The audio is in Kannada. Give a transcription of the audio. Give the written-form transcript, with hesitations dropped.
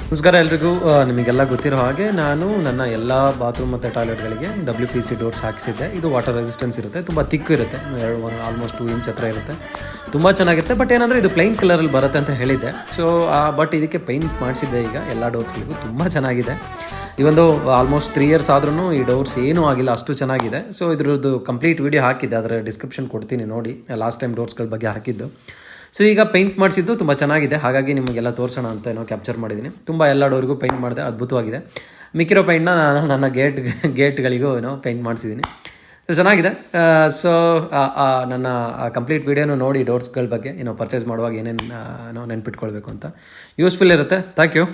ನಮಸ್ಕಾರ ಎಲ್ರಿಗೂ. ನಿಮಗೆಲ್ಲ ಗೊತ್ತಿರೋ ಹಾಗೆ ನಾನು ನನ್ನ ಎಲ್ಲ ಬಾತ್ರೂಮ್ ಮತ್ತು ಟಾಯ್ಲೆಟ್ಗಳಿಗೆ WPC ಡೋರ್ಸ್ ಹಾಕಿಸಿದ್ದೆ. ಇದು ವಾಟರ್ ರೆಸಿಸ್ಟೆನ್ಸ್ ಇರುತ್ತೆ, ತುಂಬ ತಿಕ್ಕು ಇರುತ್ತೆ, ಆಲ್ಮೋಸ್ಟ್ 2 ಇಂಚ್ ಹತ್ರ ಇರುತ್ತೆ, ತುಂಬ ಚೆನ್ನಾಗಿರುತ್ತೆ. ಬಟ್ ಏನಂದರೆ ಇದು ಪ್ಲೈನ್ ಕಲರಲ್ಲಿ ಬರುತ್ತೆ ಅಂತ ಹೇಳಿದ್ದೆ. ಸೊ ಬಟ್ ಇದಕ್ಕೆ ಪೇಂಟ್ ಮಾಡಿಸಿದ್ದೆ ಈಗ ಎಲ್ಲ ಡೋರ್ಸ್ಗಳಿಗೂ. ತುಂಬ ಚೆನ್ನಾಗಿದೆ. ಈ ಒಂದು ಆಲ್ಮೋಸ್ಟ್ 3 ಇಯರ್ಸ್ ಆದ್ರೂ ಈ ಡೋರ್ಸ್ ಏನೂ ಆಗಿಲ್ಲ, ಅಷ್ಟು ಚೆನ್ನಾಗಿದೆ. ಸೊ ಇದ್ರದ್ದು ಕಂಪ್ಲೀಟ್ ವಿಡಿಯೋ ಹಾಕಿದ್ದೆ, ಅದರ ಡಿಸ್ಕ್ರಿಪ್ಷನ್ ಕೊಡ್ತೀನಿ ನೋಡಿ, ಲಾಸ್ಟ್ ಟೈಮ್ ಡೋರ್ಸ್ಗಳ ಬಗ್ಗೆ ಹಾಕಿದ್ದು. ಸೊ ಈಗ ಪೇಂಟ್ ಮಾಡಿಸಿದ್ದು ತುಂಬ ಚೆನ್ನಾಗಿದೆ, ಹಾಗಾಗಿ ನಿಮಗೆಲ್ಲ ತೋರಿಸೋಣ ಅಂತ ಏನೋ ಕ್ಯಾಪ್ಚರ್ ಮಾಡಿದ್ದೀನಿ. ತುಂಬ ಎಲ್ಲ ಡೋರ್ಗೂ ಪೇಂಟ್ ಮಾಡಿದೆ, ಅದ್ಭುತವಾಗಿದೆ. ಮಿಕ್ಕಿರೋ ಪೇಂಟ್ನ ನಾನು ನನ್ನ ಗೇಟ್ಗಳಿಗೂ ಏನೋ ಪೇಂಟ್ ಮಾಡಿಸಿದ್ದೀನಿ. ಸೊ ಚೆನ್ನಾಗಿದೆ. ಸೊ ನನ್ನ ಕಂಪ್ಲೀಟ್ ವೀಡಿಯೋನು ನೋಡಿ ಡೋರ್ಸ್ಗಳ ಬಗ್ಗೆ ಏನೋ ಪರ್ಚೇಸ್ ಮಾಡುವಾಗ ಏನೇನು ನೆನ್ಪಿಟ್ಕೊಳ್ಬೇಕು ಅಂತ ಯೂಸ್ಫುಲ್ ಇರುತ್ತೆ. Thank you.